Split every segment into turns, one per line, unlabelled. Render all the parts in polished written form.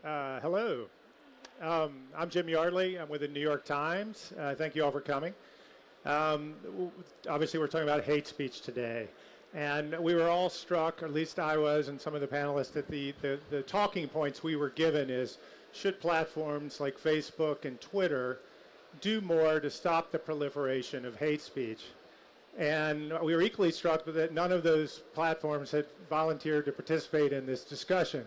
Hello. I'm Jim Yardley. I'm with the New York Times. Thank you all for coming. Obviously, we're talking about hate speech today. And we were all struck, or at least I was, and some of the panelists, that the talking points we were given is, should platforms like Facebook and Twitter do more to stop the proliferation of hate speech? And we were equally struck that none of those platforms had volunteered to participate in this discussion.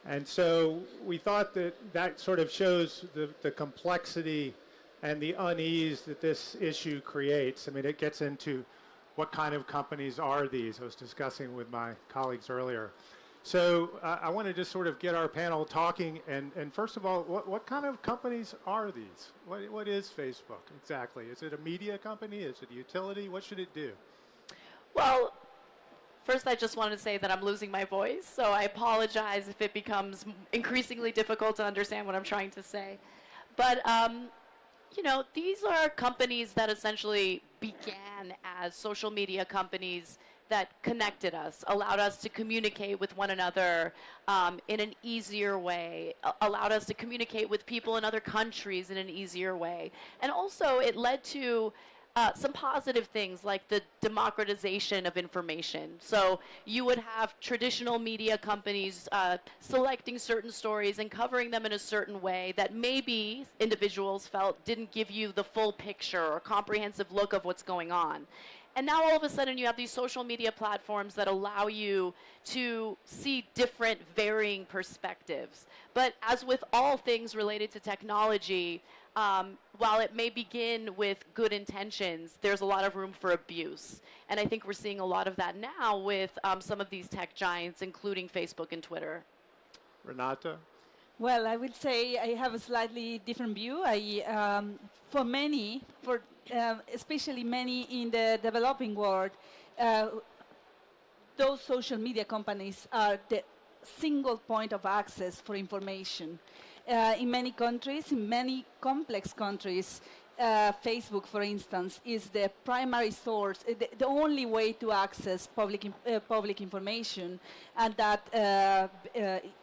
And so we thought that that sort of shows the complexity and the unease that this issue creates. I mean, it gets into what kind of companies are these. I was discussing with my colleagues earlier. So I want to just sort of get our panel talking. And first of all, what kind of companies are these? What is Facebook exactly? Is it a media company? Is it a utility? What should it do?
Well, first I just wanted to say that I'm losing my voice, so I apologize if it becomes increasingly difficult to understand what I'm trying to say. But, you know, these are companies that essentially began as social media companies that connected us, allowed us to communicate with one another in an easier way, allowed us to communicate with people in other countries in an easier way. And also it led to some positive things like the democratization of information. So you would have traditional media companies selecting certain stories and covering them in a certain way that maybe individuals felt didn't give you the full picture or comprehensive look of what's going on. And now all of a sudden you have these social media platforms that allow you to see different varying perspectives. But as with all things related to technology, while it may begin with good intentions, there's a lot of room for abuse. And I think we're seeing a lot of that now with some of these tech giants, including Facebook and Twitter.
Renata?
Well, I would say I have a slightly different view. Especially many in the developing world, those social media companies are the single point of access for information. In many countries, in many complex countries, Facebook, for instance, is the primary source, the only way to access public information, and that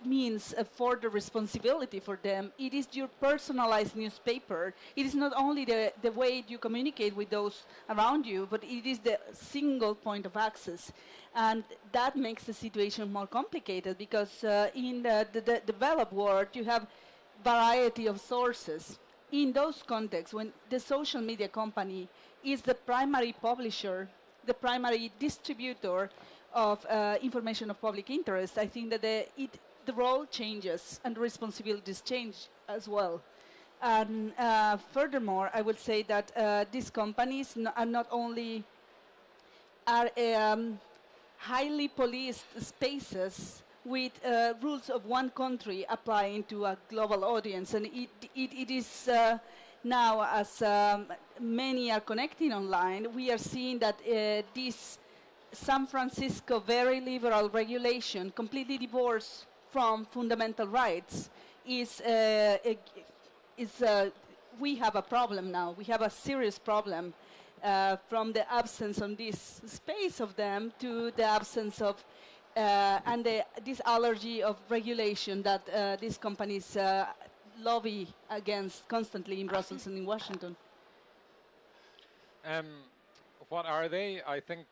means a further responsibility for them. It is your personalized newspaper. It is not only the way you communicate with those around you, but it is the single point of access. And that makes the situation more complicated because in the developed world, you have variety of sources. In those contexts, when the social media company is the primary publisher, the primary distributor of information of public interest, I think that the role changes and responsibilities change as well. And furthermore, I would say that these companies are not only highly policed spaces with rules of one country applying to a global audience. And it is now, as many are connecting online, we are seeing that this San Francisco very liberal regulation, completely divorced from fundamental rights, we have a problem now. We have a serious problem from the absence of this space of them to the absence of and this allergy of regulation that these companies lobby against constantly in Brussels and in Washington.
What are they? I think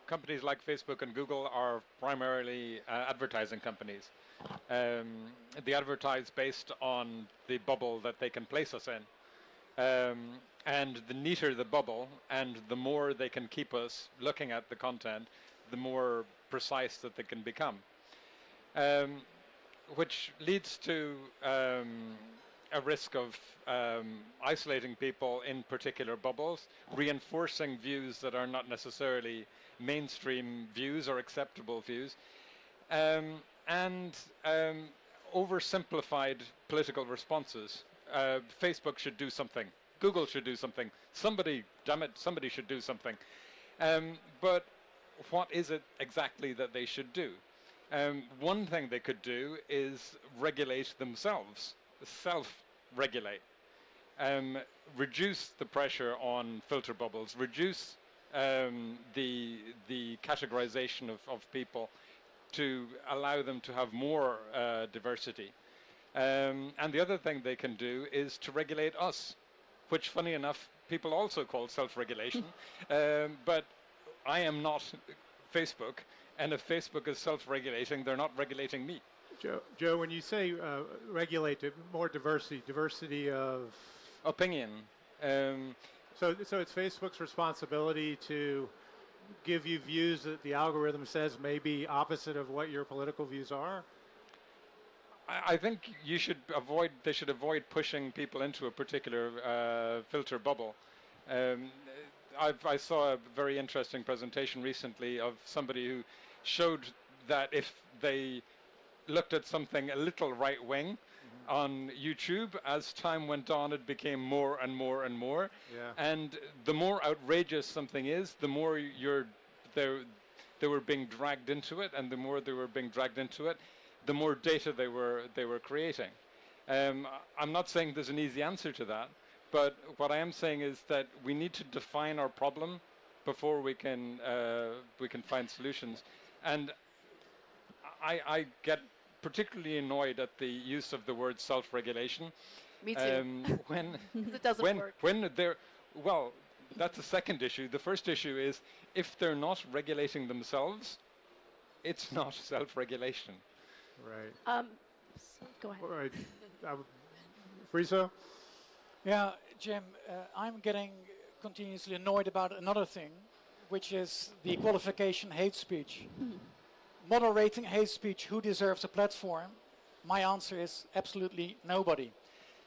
companies like Facebook and Google are primarily advertising companies. They advertise based on the bubble that they can place us in. And the neater the bubble and the more they can keep us looking at the content, the more precise that they can become. Which leads to a risk of isolating people in particular bubbles, reinforcing views that are not necessarily mainstream views or acceptable views, and oversimplified political responses. Facebook should do something. Google should do something. Somebody, damn it, somebody should do something. But what is it exactly that they should do? One thing they could do is regulate themselves, self-regulate, reduce the pressure on filter bubbles, reduce the categorization of people, to allow them to have more diversity. And the other thing they can do is to regulate us, which, funny enough, people also call self-regulation. But I am not Facebook, and if Facebook is self-regulating, they're not regulating me.
Joe, when you say regulate more diversity of
opinion.
So it's Facebook's responsibility to give you views that the algorithm says may be opposite of what your political views are?
I think they should avoid pushing people into a particular filter bubble. I saw a very interesting presentation recently of somebody who showed that if they looked at something a little right-wing on YouTube, as time went on, it became more and more and more.
Yeah.
And the more outrageous something is, the more they were being dragged into it, and the more they were being dragged into it, the more data they were creating. I'm not saying there's an easy answer to that, but what I am saying is that we need to define our problem before we can find solutions. And I get particularly annoyed at the use of the word self-regulation.
Me too.
When
it doesn't work.
Well, that's the second issue. The first issue is if they're not regulating themselves, it's not self-regulation.
Right.
Go ahead.
All right. Friso?
Yeah, Jim, I'm getting continuously annoyed about another thing, which is the qualification hate speech. Moderating hate speech, who deserves a platform? My answer is absolutely nobody.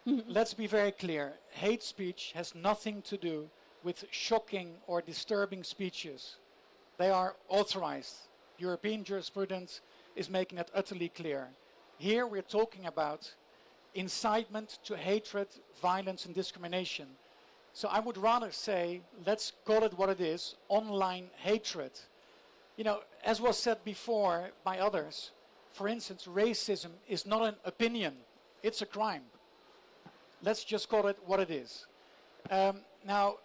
Let's be very clear. Hate speech has nothing to do with shocking or disturbing speeches. They are authorized. European jurisprudence is making it utterly clear. Here we're talking about incitement to hatred, violence and discrimination. So I would rather say, let's call it what it is, online hatred. You know, as was said before by others, for instance, racism is not an opinion, it's a crime. Let's just call it what it is. Now,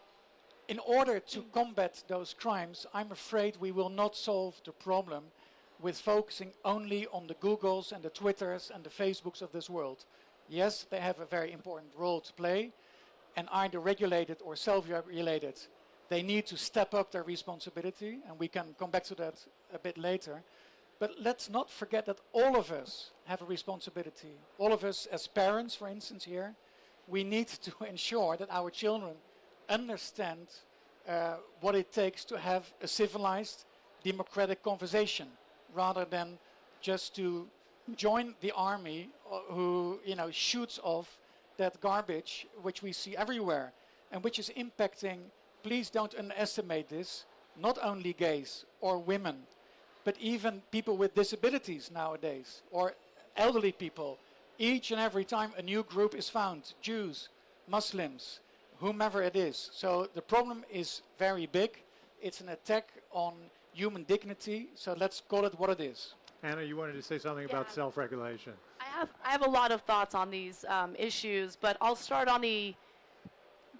in order to combat those crimes, I'm afraid we will not solve the problem with focusing only on the Googles and the Twitters and the Facebooks of this world. Yes, they have a very important role to play, and either regulated or self-regulated, they need to step up their responsibility, and we can come back to that a bit later. But let's not forget that all of us have a responsibility. All of us as parents, for instance, here, we need to ensure that our children understand what it takes to have a civilized, democratic conversation, rather than just to join the army who, you know, shoots off that garbage which we see everywhere and which is impacting, please don't underestimate this, not only gays or women, but even people with disabilities nowadays, or elderly people. Each and every time a new group is found, Jews, Muslims, whomever it is. So the problem is very big. It's an attack on human dignity, so let's call it what it is.
Anna, you wanted to say something about self-regulation.
I have a lot of thoughts on these issues, but I'll start on the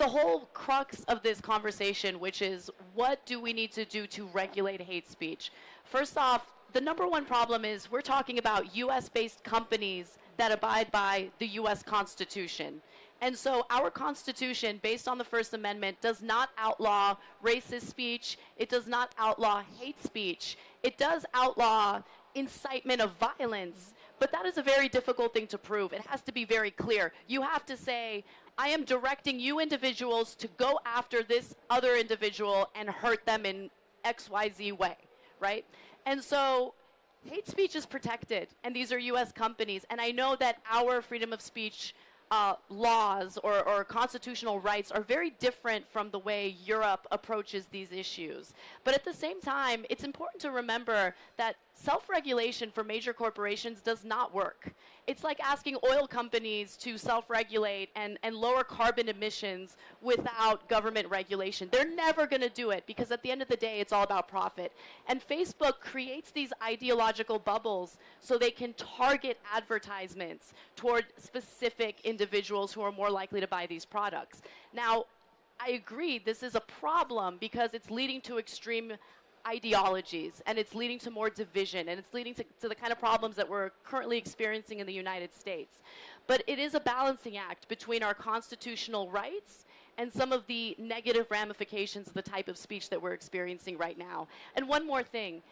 whole crux of this conversation, which is what do we need to do to regulate hate speech? First off, the number one problem is we're talking about U.S.-based companies that abide by the U.S. Constitution. And so our Constitution, based on the First Amendment, does not outlaw racist speech. It does not outlaw hate speech. It does outlaw incitement of violence. But that is a very difficult thing to prove. It has to be very clear. You have to say, I am directing you individuals to go after this other individual and hurt them in XYZ way, right? And so hate speech is protected, and these are U.S. companies. And I know that our freedom of speech laws or constitutional rights are very different from the way Europe approaches these issues. But at the same time, it's important to remember that self-regulation for major corporations does not work. It's like asking oil companies to self-regulate and lower carbon emissions without government regulation. They're never going to do it because at the end of the day, it's all about profit. And Facebook creates these ideological bubbles so they can target advertisements toward specific individuals who are more likely to buy these products. Now, I agree, this is a problem because it's leading to extreme ideologies, and it's leading to more division, and it's leading to the kind of problems that we're currently experiencing in the United States. But it is a balancing act between our constitutional rights and some of the negative ramifications of the type of speech that we're experiencing right now. And one more thing.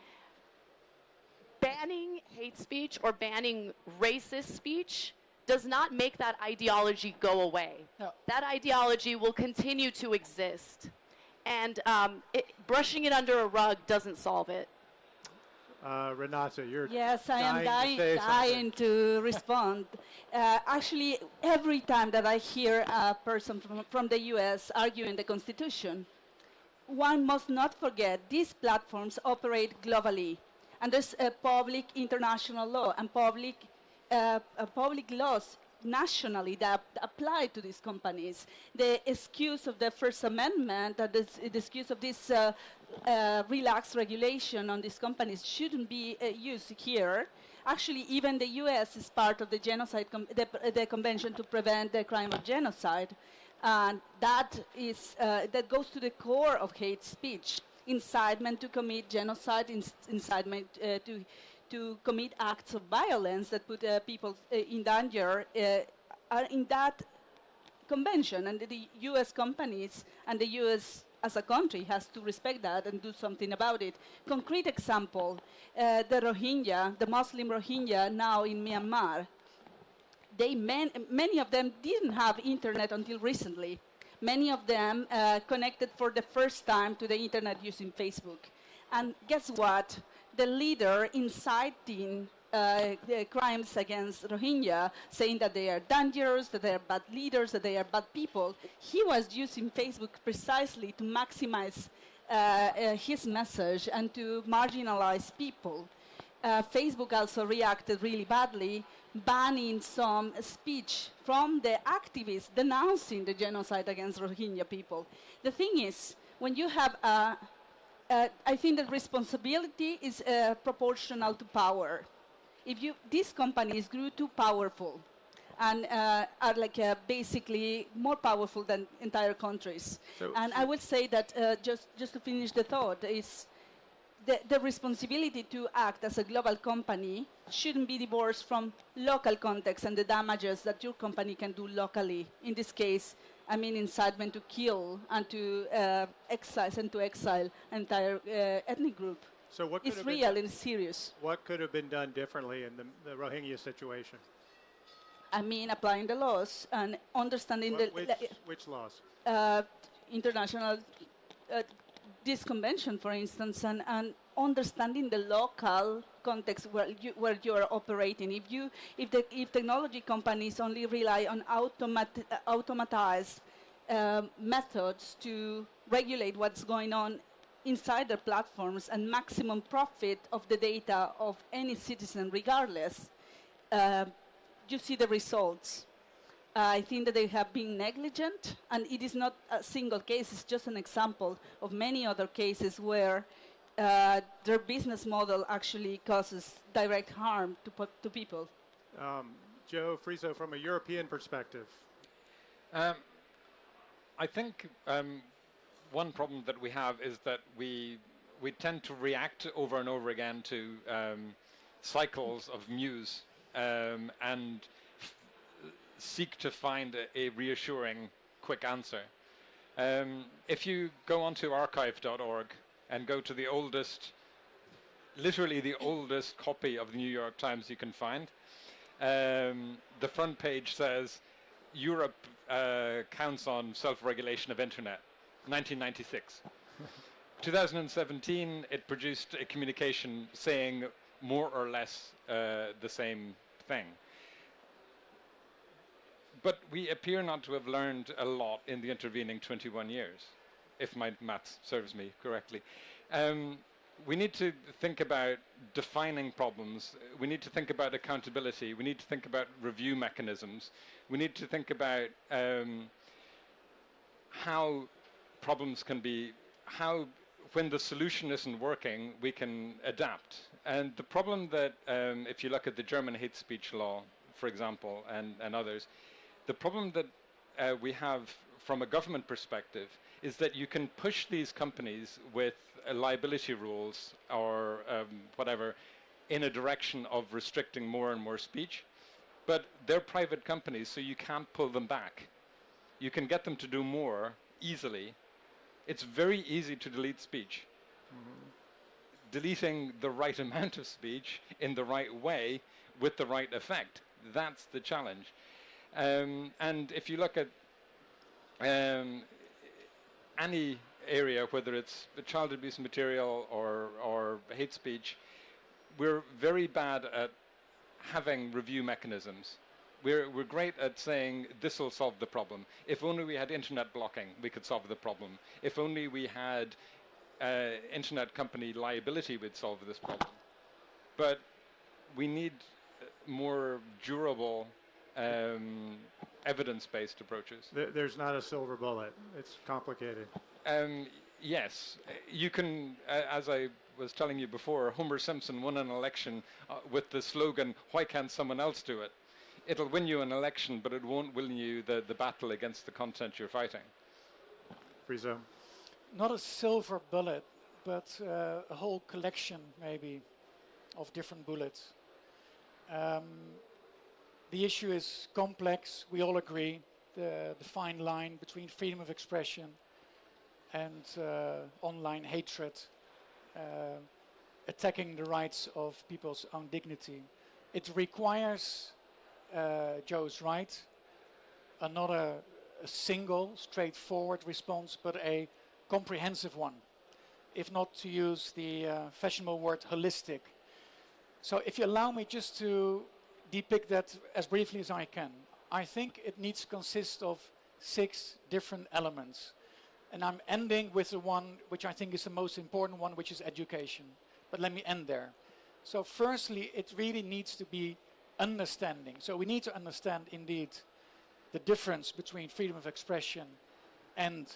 Banning hate speech or banning racist speech does not make that ideology go away.
No.
That ideology will continue to exist. And brushing it under a rug doesn't solve it.
Renata, you're
Yes, I am
dying
dying to respond. Actually, every time that I hear a person from the US arguing the Constitution, one must not forget these platforms operate globally. And there's a public international law and public laws nationally that apply to these companies. The excuse of the First Amendment, the excuse of this relaxed regulation on these companies shouldn't be used here. Actually, even the U.S. is part of the genocide, the Convention to prevent the crime of genocide, and that goes to the core of hate speech, incitement to commit genocide, incitement to commit acts of violence that put people in danger are in that convention, and the U.S. companies and the U.S. as a country has to respect that and do something about it. Concrete example, the Rohingya, the Muslim Rohingya now in Myanmar, many of them didn't have internet until recently. Many of them connected for the first time to the internet using Facebook. And guess what? The leader inciting the crimes against Rohingya, saying that they are dangerous, that they are bad leaders, that they are bad people, he was using Facebook precisely to maximize his message and to marginalize people. Facebook also reacted really badly, banning some speech from the activists denouncing the genocide against Rohingya people. The thing is, when you have I think that responsibility is proportional to power. If these companies grew too powerful and are basically more powerful than entire countries. And I would say that just to finish the thought is the responsibility to act as a global company shouldn't be divorced from local context and the damages that your company can do locally. In this case, I mean incitement to kill and to exile an entire ethnic group.
So what could
it's real and serious.
What could have been done differently in the Rohingya situation?
I mean, applying the laws and understanding
which laws?
International, this convention, for instance, and understanding the local context where you are operating. If technology companies only rely on automatized methods to regulate what's going on inside their platforms and maximum profit of the data of any citizen regardless, you see the results. I think that they have been negligent, and it is not a single case, it's just an example of many other cases where their business model actually causes direct harm to people.
Joe Friso, from a European perspective.
I think one problem that we have is that we tend to react over and over again to cycles of news and seek to find a reassuring, quick answer. If you go onto archive.org and go to the oldest, literally the oldest copy of the New York Times you can find, the front page says, Europe counts on self-regulation of internet, 1996. 2017, it produced a communication saying more or less the same thing. But we appear not to have learned a lot in the intervening 21 years, if my maths serves me correctly. We need to think about defining problems. We need to think about accountability. We need to think about review mechanisms. We need to think about how problems can be, when the solution isn't working, we can adapt. And the problem that, if you look at the German hate speech law, for example, and others, the problem that we have from a government perspective is that you can push these companies with liability rules or whatever in a direction of restricting more and more speech, but they're private companies, so you can't pull them back. You can get them to do more easily. It's very easy to delete speech. Deleting the right amount of speech in the right way with the right effect, that's the challenge. And if you look at any area, whether it's child abuse material or hate speech, we're very bad at having review mechanisms. We're great at saying this will solve the problem. If only we had internet blocking, we could solve the problem. If only we had internet company liability, we'd solve this problem. But we need more durable evidence-based approaches.
There's not a silver bullet. It's complicated.
Yes, you can, as I was telling you before, Homer Simpson won an election with the slogan, "Why can't someone else do it?" It'll win you an election, but it won't win you the battle against the content you're fighting.
Friso.
Not a silver bullet, but a whole collection, maybe, of different bullets. The issue is complex, we all agree. The fine line between freedom of expression and online hatred, attacking the rights of people's own dignity. It requires, Joe's right, not a single, straightforward response, but a comprehensive one, if not to use the fashionable word holistic. So if you allow me just to depict that as briefly as I can, I think it needs to consist of 6 different elements. And I'm ending with the one which I think is the most important one, which is education. But let me end there. So firstly, it really needs to be understanding. So we need to understand indeed the difference between freedom of expression and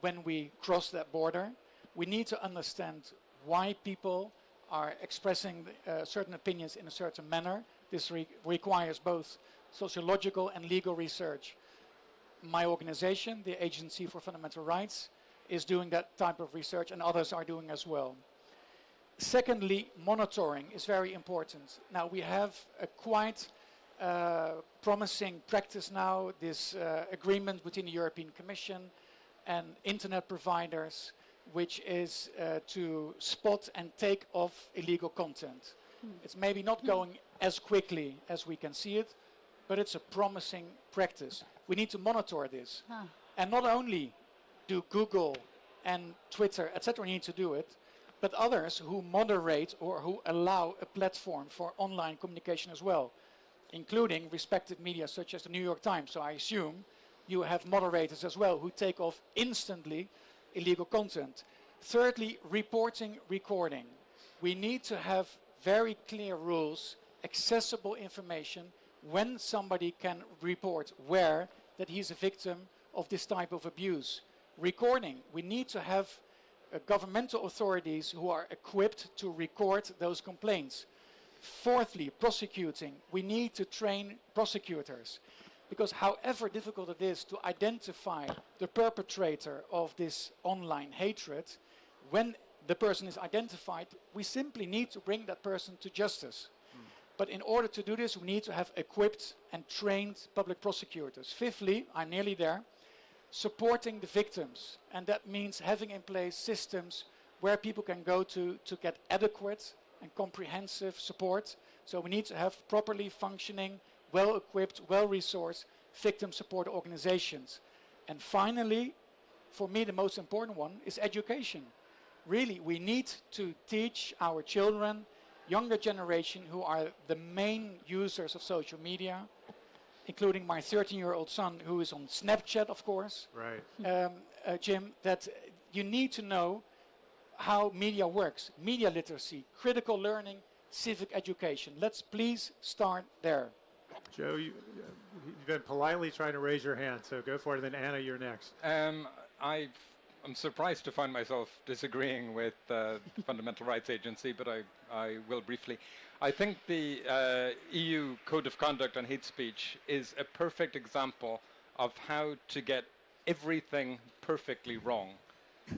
when we cross that border. We need to understand why people are expressing certain opinions in a certain manner. This requires both sociological and legal research. My organization, the Agency for Fundamental Rights, is doing that type of research, and others are doing as well. Secondly, monitoring is very important. Now, we have a quite promising practice now, this agreement between the European Commission and internet providers, which is to spot and take off illegal content. It's maybe not going as quickly as we can see it, but it's a promising practice. We need to monitor this. And not only do Google and Twitter, etc., need to do it, but others who moderate or who allow a platform for online communication as well, including respected media such as the New York Times. So I assume you have moderators as well who take off instantly illegal content. Thirdly, reporting, recording. We need to have very clear rules, accessible information, when somebody can report where that he's a victim of this type of abuse. Recording. We need to have governmental authorities who are equipped to record those complaints. Fourthly, prosecuting. We need to train prosecutors, because however difficult it is to identify the perpetrator of this online hatred, when the person is identified, we simply need to bring that person to justice. But in order to do this, we need to have equipped and trained public prosecutors. Fifthly, I'm nearly there, supporting the victims. And that means having in place systems where people can go to get adequate and comprehensive support. So we need to have properly functioning, well-equipped, well-resourced victim support organizations. And finally, for me the most important one is education. Really, we need to teach our children, younger generation who are the main users of social media, including my 13-year-old son who is on Snapchat, of course.
Right.
Jim, that you need to know how media works, media literacy, critical learning, civic education. Let's please start there.
Joe, you've been politely trying to raise your hand, so go for it. Then Anna, you're next.
I'm surprised to find myself disagreeing with the Fundamental Rights Agency, but I will briefly. I think the EU Code of Conduct on Hate Speech is a perfect example of how to get everything perfectly wrong.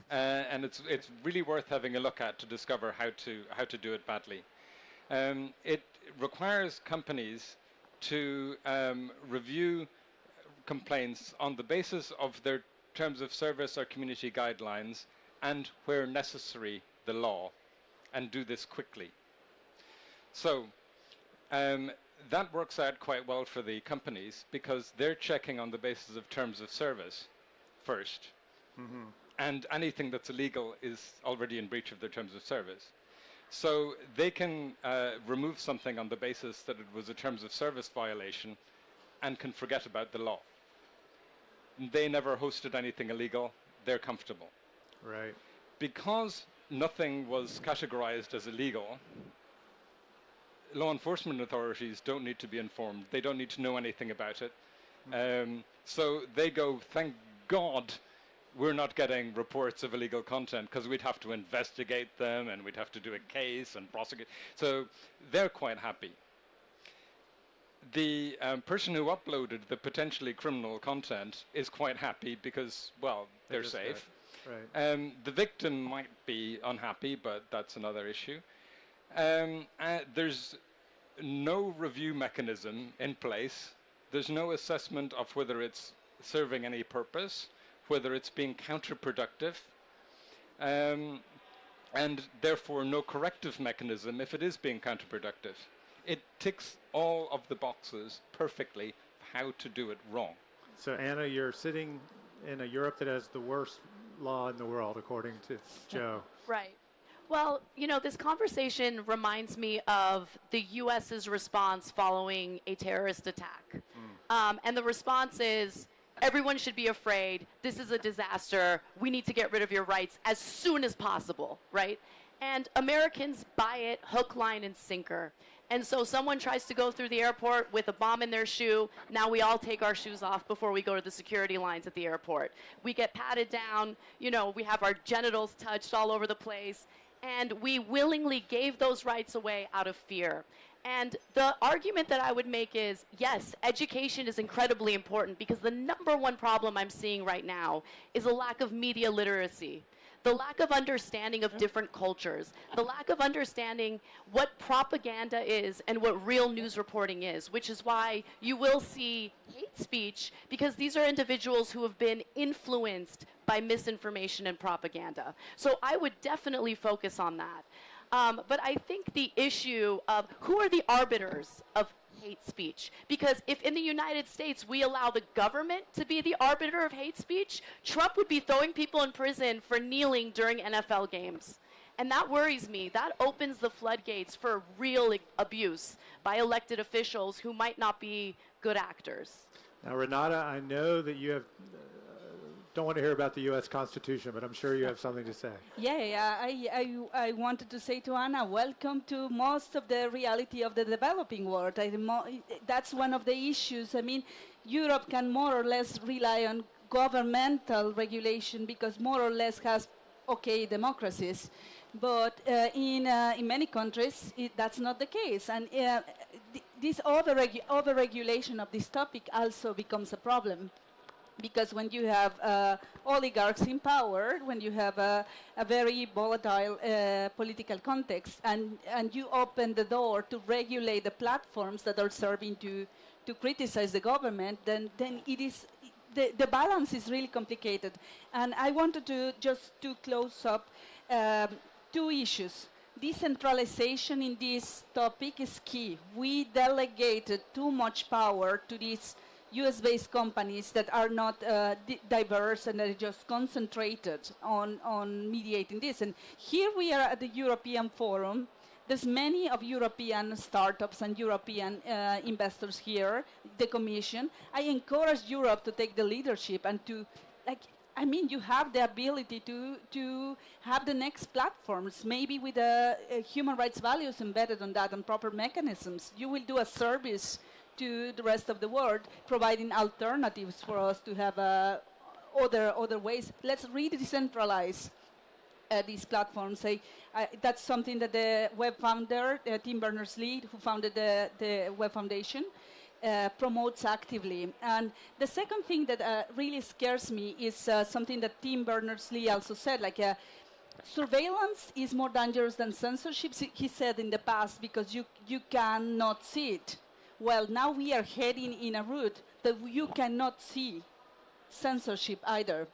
and it's really worth having a look at to discover how to do it badly. It requires companies to review complaints on the basis of their terms of service or community guidelines, and where necessary, the law, and do this quickly. So that works out quite well for the companies because they're checking on the basis of terms of service first. Mm-hmm. And anything that's illegal is already in breach of their terms of service. So they can remove something on the basis that it was a terms of service violation and can forget about the law. They never hosted anything illegal. They're comfortable.
Right.
Because nothing was categorized as illegal, law enforcement authorities don't need to be informed. They don't need to know anything about it. So they go, thank God we're not getting reports of illegal content, because we'd have to investigate them and we'd have to do a case and prosecute. So they're quite happy. The person who uploaded the potentially criminal content is quite happy because, well, they're safe. Right. The victim might be unhappy, but that's another issue. There's no review mechanism in place. There's no assessment of whether it's serving any purpose, whether it's being counterproductive, and therefore no corrective mechanism if it is being counterproductive. It ticks all of the boxes perfectly how to do it wrong.
So Anna, you're sitting in a Europe that has the worst law in the world, according to Joe.
Right. Well, you know, this conversation reminds me of the U.S.'s response following a terrorist attack. And the response is, everyone should be afraid. This is a disaster. We need to get rid of your rights as soon as possible, right? And Americans buy it hook, line, and sinker. And so someone tries to go through the airport with a bomb in their shoe. Now we all take our shoes off before we go to the security lines at the airport. We get patted down. You know, we have our genitals touched all over the place. And we willingly gave those rights away out of fear. And the argument that I would make is, yes, education is incredibly important because the number one problem I'm seeing right now is a lack of media literacy. The lack of understanding of different cultures, the lack of understanding what propaganda is and what real news reporting is, which is why you will see hate speech, because these are individuals who have been influenced by misinformation and propaganda. So I would definitely focus on that. But I think the issue of who are the arbiters of hate speech, because if in the United States we allow the government to be the arbiter of hate speech, Trump would be throwing people in prison for kneeling during NFL games. And that worries me. That opens the floodgates for real abuse by elected officials who might not be good actors.
Now, Renata, I know that you have don't want to hear about the U.S. Constitution, but I'm sure you have something to say.
Yeah, I wanted to say to Anna, welcome to most of the reality of the developing world. That's one of the issues. I mean, Europe can more or less rely on governmental regulation because more or less has okay democracies. But in many countries, that's not the case. And this over-regulation of this topic also becomes a problem. Because when you have oligarchs in power, when you have a very volatile political context, and you open the door to regulate the platforms that are serving to criticize the government, then it is the balance is really complicated. And I wanted to just to close up two issues. Decentralization in this topic is key. We delegated too much power to these US-based companies that are not diverse and are just concentrated on mediating this. And here we are at the European Forum. There's many of European startups and European investors here, the Commission. I encourage Europe to take the leadership and to, you have the ability to have the next platforms, maybe with human rights values embedded on that and proper mechanisms. You will do a service to the rest of the world, providing alternatives for us to have other ways. Let's really decentralize these platforms. That's something that the web founder, Tim Berners-Lee, who founded the Web Foundation, promotes actively. And the second thing that really scares me is something that Tim Berners-Lee also said, like surveillance is more dangerous than censorship, he said in the past, because you cannot see it. Well, now we are heading in a route that you cannot see censorship either,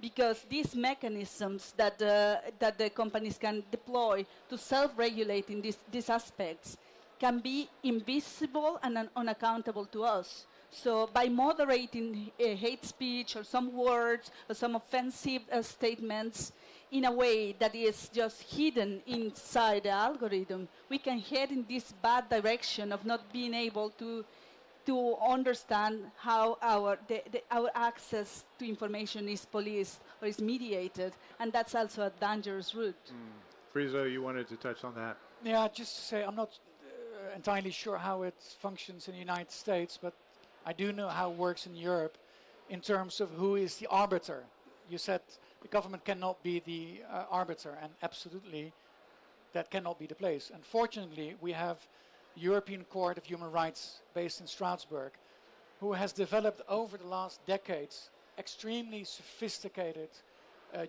because these mechanisms that the companies can deploy to self-regulate in these aspects can be invisible and unaccountable to us. So by moderating hate speech or some words or some offensive statements in a way that is just hidden inside the algorithm, we can head in this bad direction of not being able to understand how our access to information is policed or is mediated, and that's also a dangerous route.
Friso, you wanted to touch on that.
Yeah, just to say, I'm not entirely sure how it functions in the United States, but I do know how it works in Europe in terms of who is the arbiter. You said the government cannot be the arbiter, and absolutely that cannot be the place. Unfortunately, we have European Court of Human Rights based in Strasbourg, who has developed over the last decades extremely sophisticated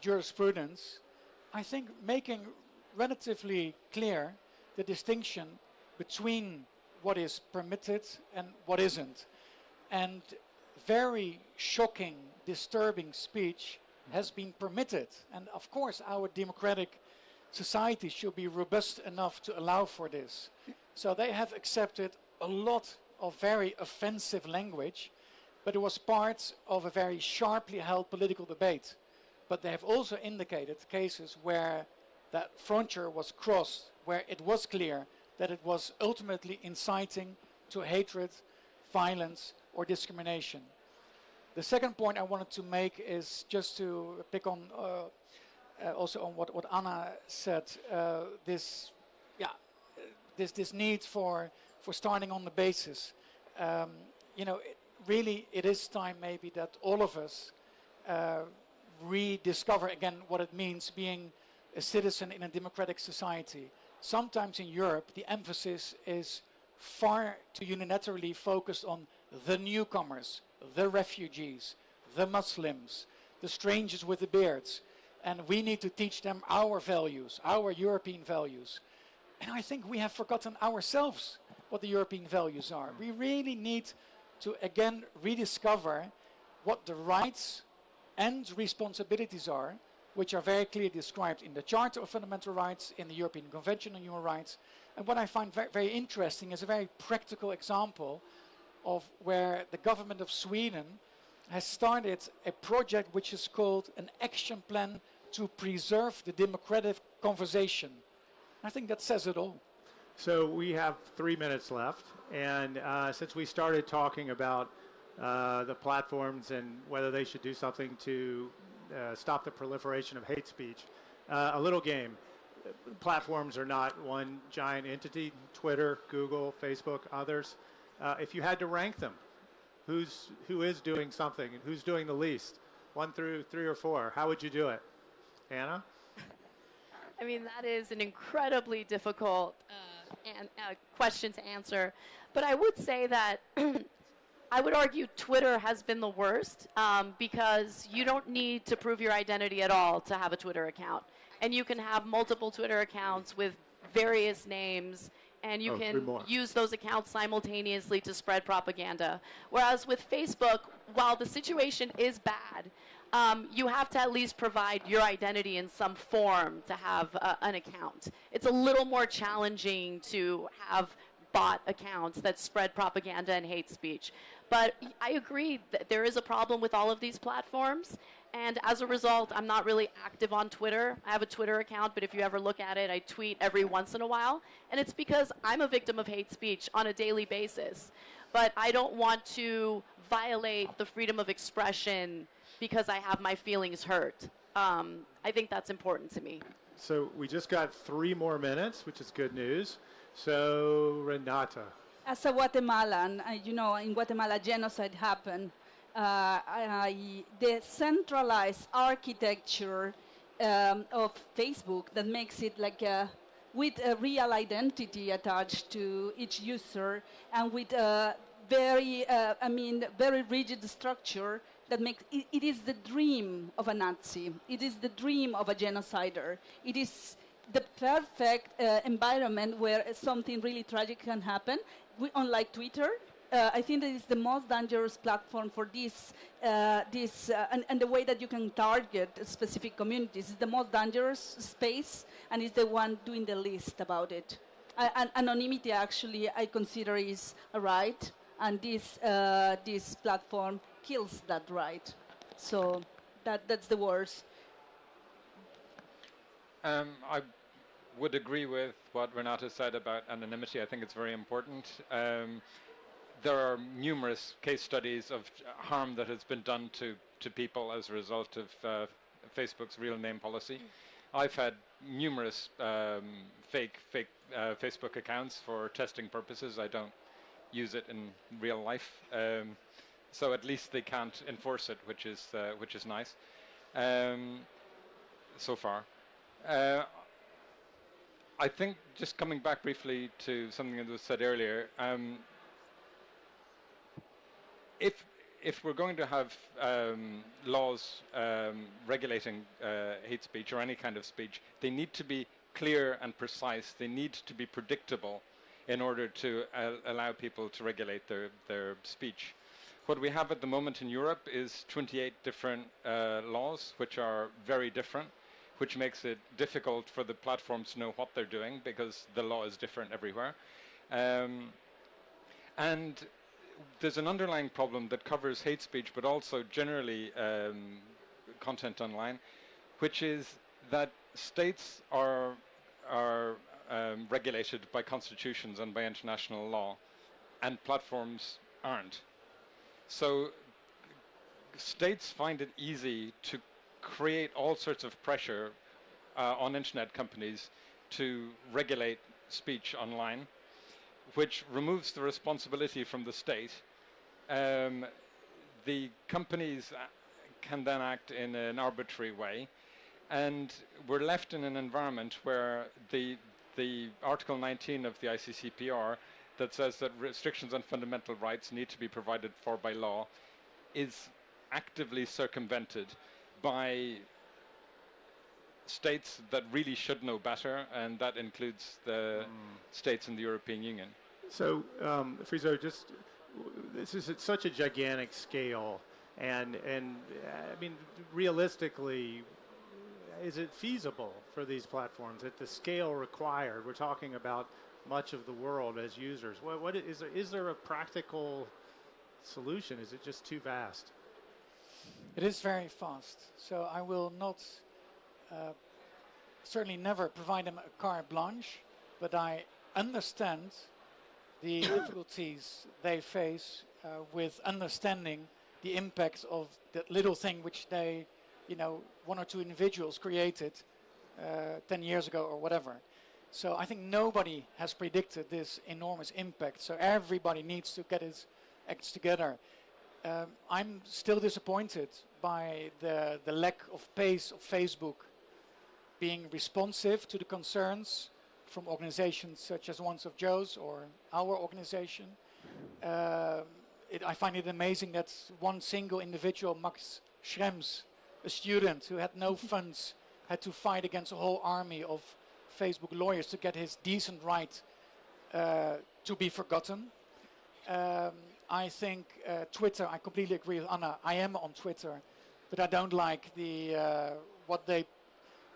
jurisprudence, I think making relatively clear the distinction between what is permitted and what isn't. And very shocking, disturbing speech has been permitted. And of course, our democratic society should be robust enough to allow for this. So they have accepted a lot of very offensive language, but it was part of a very sharply held political debate. But they have also indicated cases where that frontier was crossed, where it was clear that it was ultimately inciting to hatred, violence, or discrimination. The second point I wanted to make is just to pick on also on what Anna said, this need for starting on the basis. It is time maybe that all of us rediscover again what it means being a citizen in a democratic society. Sometimes in Europe, the emphasis is far too unilaterally focused on the newcomers, the refugees, the Muslims, the strangers with the beards. And we need to teach them our values, our European values. And I think we have forgotten ourselves what the European values are. We really need to again rediscover what the rights and responsibilities are, which are very clearly described in the Charter of Fundamental Rights, in the European Convention on Human Rights. And what I find very interesting is a very practical example of where the government of Sweden has started a project which is called an action plan to preserve the democratic conversation. I think that says it all.
So we have 3 minutes left, and since we started talking about the platforms and whether they should do something to stop the proliferation of hate speech, a little game. Platforms are not one giant entity, Twitter, Google, Facebook, others. If you had to rank them, who is doing something and who's doing the least, 1 through 3 or 4, how would you do it? Anna?
I mean, that is an incredibly difficult question to answer. But I would say that I would argue Twitter has been the worst because you don't need to prove your identity at all to have a Twitter account. And you can have multiple Twitter accounts with various names, and you can use those accounts simultaneously to spread propaganda. Whereas with Facebook, while the situation is bad, you have to at least provide your identity in some form to have an account. It's a little more challenging to have bot accounts that spread propaganda and hate speech. But I agree that there is a problem with all of these platforms. And as a result, I'm not really active on Twitter. I have a Twitter account, but if you ever look at it, I tweet every once in a while. And it's because I'm a victim of hate speech on a daily basis. But I don't want to violate the freedom of expression because I have my feelings hurt. I think that's important to me.
So we just got 3 more minutes, which is good news. So Renata.
As a Guatemalan, in Guatemala genocide happened. The centralized architecture of Facebook that makes it like with a real identity attached to each user, and with very, very rigid structure that makes it is the dream of a Nazi. It is the dream of a genocider. It is the perfect environment where something really tragic can happen. Unlike Twitter, I think that it's the most dangerous platform for this, and the way that you can target specific communities is the most dangerous space, and it's the one doing the least about it. Anonymity, actually, I consider is a right, and this platform kills that right. So that's the worst.
I would agree with what Renata said about anonymity. I think it's very important. There are numerous case studies of harm that has been done to people as a result of Facebook's real name policy. I've had numerous fake Facebook accounts for testing purposes. I don't use it in real life, so at least they can't enforce it, which is nice so far. I think, just coming back briefly to something that was said earlier, if we're going to have laws regulating hate speech or any kind of speech, they need to be clear and precise. They need to be predictable in order to allow people to regulate their speech. What we have at the moment in Europe is 28 different laws, which are very different, which makes it difficult for the platforms to know what they're doing because the law is different everywhere. And there's an underlying problem that covers hate speech, but also generally content online, which is that states are regulated by constitutions and by international law, and platforms aren't. So states find it easy to create all sorts of pressure on internet companies to regulate speech online, which removes the responsibility from the state. The companies can then act in an arbitrary way, and we're left in an environment where the Article 19 of the ICCPR that says that restrictions on fundamental rights need to be provided for by law is actively circumvented by states that really should know better, and that includes the states in the European Union.
So, Friso, this is at such a gigantic scale, and I mean, realistically, is it feasible for these platforms at the scale required? We're talking about much of the world as users. What is there a practical solution? Is it just too vast?
It is very fast. So I will not, certainly never provide them a carte blanche, but I understand the difficulties they face with understanding the impact of that little thing which they, one or two individuals created 10 years ago or whatever. So I think nobody has predicted this enormous impact. So everybody needs to get his acts together. I'm still disappointed by the lack of pace of Facebook being responsive to the concerns from organizations such as ones of Joe's or our organization. I find it amazing that one single individual, Max Schrems, a student who had no funds, had to fight against a whole army of Facebook lawyers to get his decent right to be forgotten. I think Twitter, I completely agree with Anna. I am on Twitter, but I don't like what they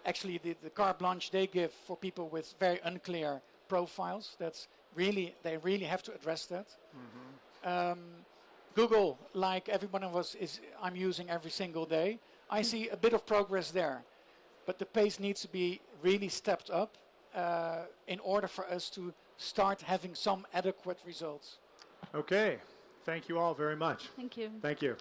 actually the carte blanche they give for people with very unclear profiles. That's really, they really have to address that. Mm-hmm. Google, like every one of us, I'm using every single day. I see a bit of progress there, but the pace needs to be really stepped up in order for us to start having some adequate results.
Okay. Thank you all very much.
Thank you.
Thank you.